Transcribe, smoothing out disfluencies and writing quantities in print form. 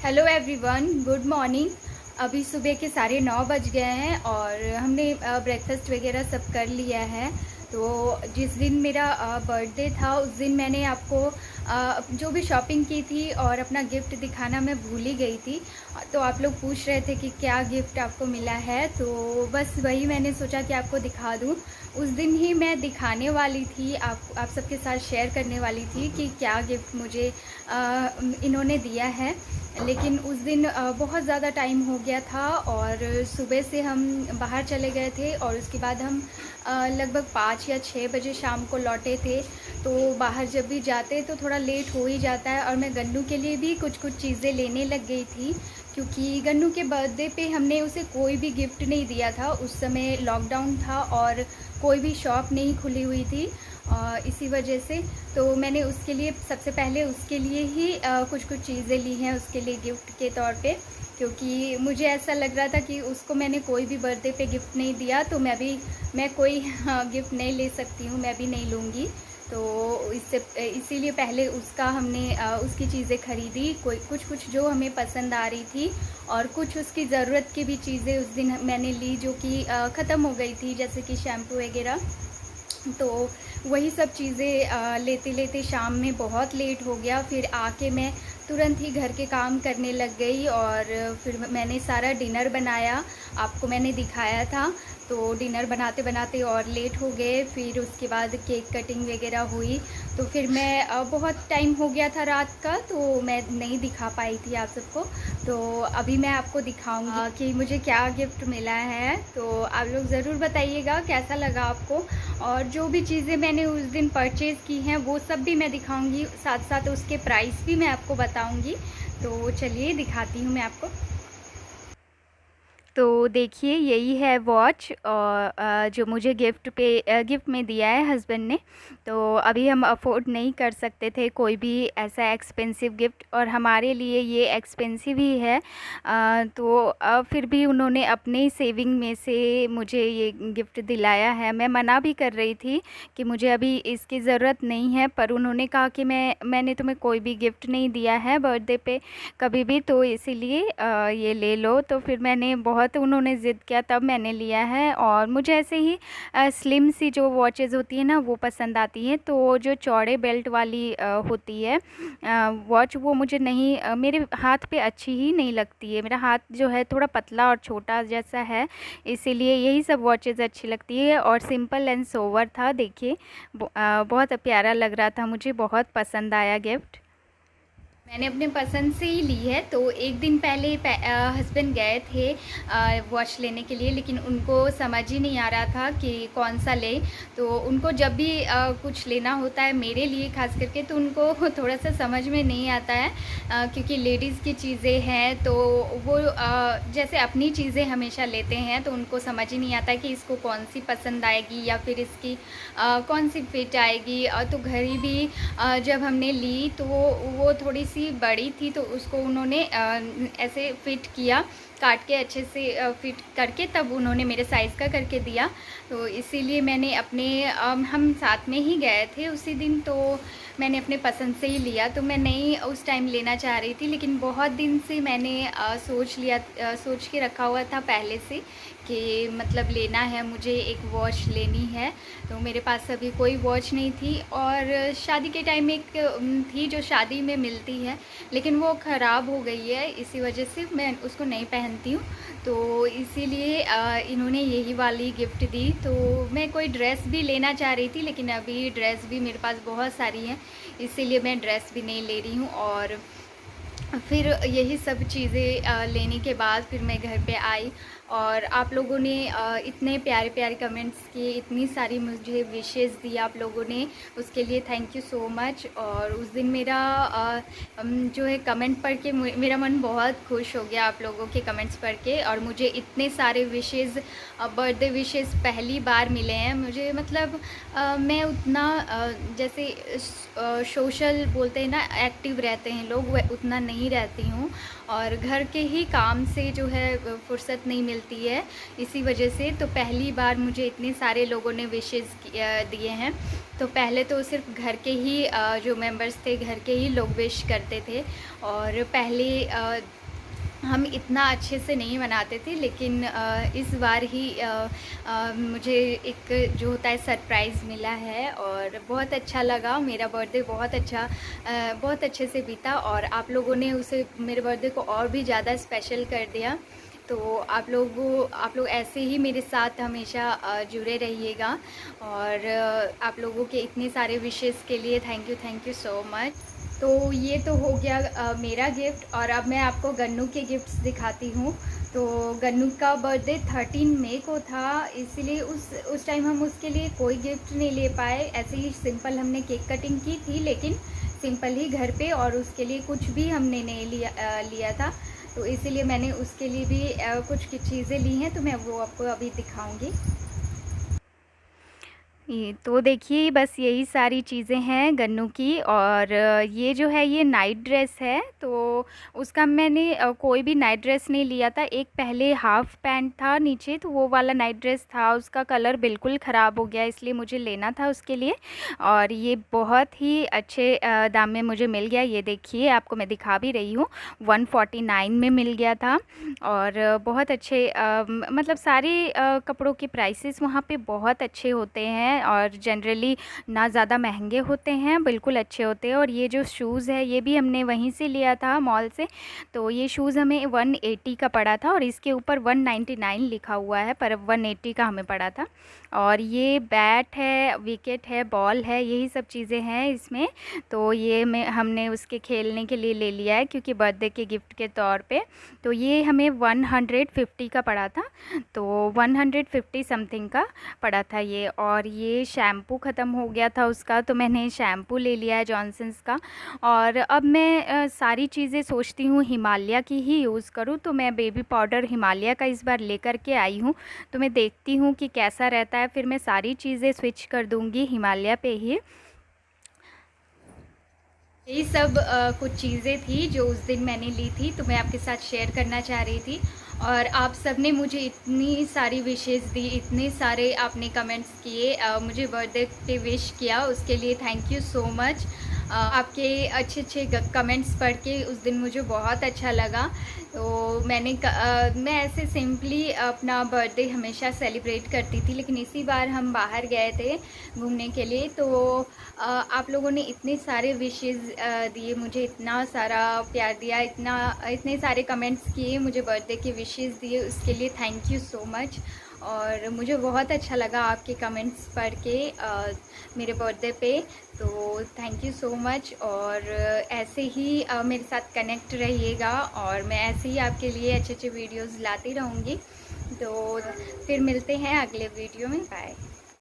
Hello everyone, good morning. अभी सुबह के 9:30 बज गए हैं और हमने ब्रेकफास्ट वगैरह सब कर लिया है। तो जिस दिन मेरा बर्थडे था उस दिन मैंने आपको जो भी शॉपिंग की थी और अपना गिफ्ट दिखाना मैं भूल ही गई थी। तो आप लोग पूछ रहे थे कि क्या गिफ्ट आपको मिला है, तो बस वही मैंने सोचा कि आपको दिखा दूँ। उस दिन ही मैं दिखाने वाली थी, आप सबके साथ शेयर करने वाली थी कि क्या गिफ्ट मुझे इन्होंने दिया है। लेकिन उस दिन बहुत ज़्यादा टाइम हो गया था और सुबह से हम बाहर चले गए थे और उसके बाद हम लगभग 5 या 6 बजे शाम को लौटे थे। तो बाहर जब भी जाते तो थोड़ा लेट हो ही जाता है और मैं गन्नू के लिए भी कुछ चीज़ें लेने लग गई थी, क्योंकि गन्नू के बर्थडे पे हमने उसे कोई भी गिफ्ट नहीं दिया था। उस समय लॉकडाउन था और कोई भी शॉप नहीं खुली हुई थी इसी वजह से। तो मैंने उसके लिए सबसे पहले उसके लिए ही कुछ चीज़ें ली हैं उसके लिए गिफ्ट के तौर पे, क्योंकि मुझे ऐसा लग रहा था कि उसको मैंने कोई भी बर्थडे पे गिफ्ट नहीं दिया तो मैं कोई गिफ्ट नहीं ले सकती हूँ, मैं भी नहीं लूँगी। तो इसीलिए पहले उसका हमने उसकी चीज़ें ख़रीदी, कोई कुछ जो हमें पसंद आ रही थी और कुछ उसकी ज़रूरत की भी चीज़ें उस दिन मैंने ली जो कि ख़त्म हो गई थी, जैसे कि शैम्पू वगैरह। तो वही सब चीज़ें लेते लेते शाम में बहुत लेट हो गया। फिर आके मैं तुरंत ही घर के काम करने लग गई और फिर मैंने सारा डिनर बनाया, आपको मैंने दिखाया था। तो डिनर बनाते बनाते और लेट हो गए। फिर उसके बाद केक कटिंग वगैरह हुई। तो फिर मैं बहुत टाइम हो गया था रात का, तो मैं नहीं दिखा पाई थी आप सबको। तो अभी मैं आपको दिखाऊंगी कि मुझे क्या गिफ्ट मिला है। तो आप लोग ज़रूर बताइएगा कैसा लगा आपको। और जो भी चीज़ें मैंने उस दिन परचेज़ की हैं वो सब भी मैं दिखाऊंगी, साथ साथ उसके प्राइस भी मैं आपको बताऊंगी। तो चलिए दिखाती हूँ मैं आपको। तो देखिए यही है वॉच और जो मुझे गिफ्ट में दिया है हस्बैंड ने। तो अभी हम अफोर्ड नहीं कर सकते थे कोई भी ऐसा एक्सपेंसिव गिफ्ट, और हमारे लिए ये एक्सपेंसिव ही है। तो फिर भी उन्होंने अपने सेविंग में से मुझे ये गिफ्ट दिलाया है। मैं मना भी कर रही थी कि मुझे अभी इसकी ज़रूरत नहीं है, पर उन्होंने कहा कि मैंने तुम्हें कोई भी गिफ्ट नहीं दिया है बर्थडे पे कभी भी, तो इसीलिए ये ले लो। तो फिर मैंने बहुत उन्होंने ज़िद किया तब मैंने लिया है। और मुझे ऐसे ही स्लिम सी जो वॉचेज़ होती है ना वो पसंद आती हैं। तो जो चौड़े बेल्ट वाली होती है वॉच, वो मुझे नहीं मेरे हाथ पे अच्छी ही नहीं लगती है। मेरा हाथ जो है थोड़ा पतला और छोटा जैसा है, इसीलिए यही सब वॉचेज़ अच्छी लगती है। और सिंपल एंड सोवर था, देखिए बहुत प्यारा लग रहा था, मुझे बहुत पसंद आया गिफ्ट। मैंने अपने पसंद से ही ली है। तो एक दिन पहले हस्बैंड गए थे वॉच लेने के लिए, लेकिन उनको समझ ही नहीं आ रहा था कि कौन सा ले। तो उनको जब भी कुछ लेना होता है मेरे लिए ख़ास करके, तो उनको थोड़ा सा समझ में नहीं आता है क्योंकि लेडीज़ की चीज़ें हैं। तो वो जैसे अपनी चीज़ें हमेशा लेते हैं, तो उनको समझ ही नहीं आता है कि इसको कौन सी पसंद आएगी या फिर इसकी कौन सी फिट आएगी। तो घड़ी भी जब हमने ली तो वो थोड़ी सी बड़ी थी, तो उसको उन्होंने ऐसे फिट किया, काट के अच्छे से फिट करके तब उन्होंने मेरे साइज़ का करके दिया। तो इसीलिए मैंने अपने हम साथ में ही गए थे उसी दिन, तो मैंने अपने पसंद से ही लिया। तो मैं नहीं उस टाइम लेना चाह रही थी, लेकिन बहुत दिन से मैंने सोच के रखा हुआ था पहले से कि मतलब लेना है, मुझे एक वॉच लेनी है। तो मेरे पास अभी कोई वॉच नहीं थी, और शादी के टाइम एक थी जो शादी में मिलती है, लेकिन वो ख़राब हो गई है, इसी वजह से मैं उसको नहीं पहनती हूँ। तो इसीलिए इन्होंने यही वाली गिफ्ट दी। तो मैं कोई ड्रेस भी लेना चाह रही थी, लेकिन अभी ड्रेस भी मेरे पास बहुत सारी हैं, इसीलिए मैं ड्रेस भी नहीं ले रही हूँ। और फिर यही सब चीज़ें लेने के बाद फिर मैं घर पे आई, और आप लोगों ने इतने प्यारे प्यारे कमेंट्स किए, इतनी सारी मुझे विशेस दी आप लोगों ने, उसके लिए थैंक यू सो मच। और उस दिन मेरा जो है कमेंट पढ़ के मेरा मन बहुत खुश हो गया, आप लोगों के कमेंट्स पढ़ के। और मुझे इतने सारे विशेस, बर्थडे विशेस पहली बार मिले हैं मुझे। मतलब मैं उतना जैसे सोशल बोलते हैं ना, एक्टिव रहते हैं लोग, वह उतना नहीं नहीं रहती हूँ और घर के ही काम से जो है फुर्सत नहीं मिलती है, इसी वजह से। तो पहली बार मुझे इतने सारे लोगों ने विशेस दिए हैं। तो पहले तो सिर्फ घर के ही जो मेंबर्स थे, घर के ही लोग विश करते थे, और पहले हम इतना अच्छे से नहीं मनाते थे, लेकिन इस बार ही मुझे एक जो होता है सरप्राइज़ मिला है और बहुत अच्छा लगा। मेरा बर्थडे बहुत अच्छे से बीता और आप लोगों ने उसे मेरे बर्थडे को और भी ज़्यादा स्पेशल कर दिया। तो आप लोग ऐसे ही मेरे साथ हमेशा जुड़े रहिएगा, और आप लोगों के इतने सारे विशेस के लिए थैंक यू सो मच। तो ये तो हो गया मेरा गिफ्ट, और अब मैं आपको गन्नू के गिफ्ट्स दिखाती हूँ। तो गन्नू का बर्थडे 13 मई को था, इसलिए उस टाइम हम उसके लिए कोई गिफ्ट नहीं ले पाए। ऐसे ही सिंपल हमने केक कटिंग की थी, लेकिन सिंपल ही घर पे, और उसके लिए कुछ भी हमने नहीं लिया था। तो इसीलिए मैंने उसके लिए भी कुछ चीज़ें ली हैं, तो मैं वो आपको अभी दिखाऊंगी। ये तो देखिए, बस यही सारी चीज़ें हैं गन्नू की। और ये जो है ये नाइट ड्रेस है, तो उसका मैंने कोई भी नाइट ड्रेस नहीं लिया था। एक पहले हाफ़ पैंट था नीचे, तो वो वाला नाइट ड्रेस था, उसका कलर बिल्कुल ख़राब हो गया, इसलिए मुझे लेना था उसके लिए। और ये बहुत ही अच्छे दाम में मुझे मिल गया। ये देखिए, आपको मैं दिखा भी रही हूँ, 149 में मिल गया था। और बहुत अच्छे मतलब सारे कपड़ों के प्राइसेस वहाँ पे बहुत अच्छे होते हैं, और जनरली ना ज़्यादा महंगे होते हैं, बिल्कुल अच्छे होते हैं। और ये जो शूज़ है ये भी हमने वहीं से लिया था, मॉल से। तो ये शूज़ हमें 180 का पड़ा था, और इसके ऊपर 199 लिखा हुआ है, पर 180 का हमें पड़ा था। और ये बैट है, विकेट है, बॉल है, यही सब चीज़ें हैं इसमें। तो ये हमने उसके खेलने के लिए ले लिया है, क्योंकि बर्थडे के गिफ्ट के तौर पे। तो ये हमें 150 का पड़ा था, तो 150 समथिंग का पड़ा था ये। और ये शैम्पू ख़त्म हो गया था उसका, तो मैंने शैम्पू ले लिया है जॉनसन्स का। और अब मैं सारी चीज़ें सोचती हूँ हिमालय की ही यूज़ करूँ, तो मैं बेबी पाउडर हिमालय का इस बार लेकर के आई हूँ। तो मैं देखती हूँ कि कैसा रहता है, फिर मैं सारी चीज़ें स्विच कर दूँगी हिमालय पे ही। यही सब कुछ चीज़ें थी जो उस दिन मैंने ली थी, तो मैं आपके साथ शेयर करना चाह रही थी। और आप सब ने मुझे इतनी सारी विशेस दी, इतने सारे आपने कमेंट्स किए, मुझे बर्थडे पे विश किया, उसके लिए थैंक यू सो मच। आपके अच्छे अच्छे कमेंट्स पढ़ के उस दिन मुझे बहुत अच्छा लगा। तो मैं ऐसे सिंपली अपना बर्थडे हमेशा सेलिब्रेट करती थी, लेकिन इसी बार हम बाहर गए थे घूमने के लिए। तो आप लोगों ने इतने सारे विशेस दिए, मुझे इतना सारा प्यार दिया, इतने सारे कमेंट्स किए, मुझे बर्थडे के विशेस दिए, उसके लिए थैंक यू सो मच। और मुझे बहुत अच्छा लगा आपके कमेंट्स पढ़ के मेरे बर्थडे पे। तो थैंक यू सो मच। और ऐसे ही मेरे साथ कनेक्ट रहिएगा, और मैं ऐसे ही आपके लिए अच्छे अच्छे वीडियोज़ लाती रहूँगी। तो फिर मिलते हैं अगले वीडियो में। बाय।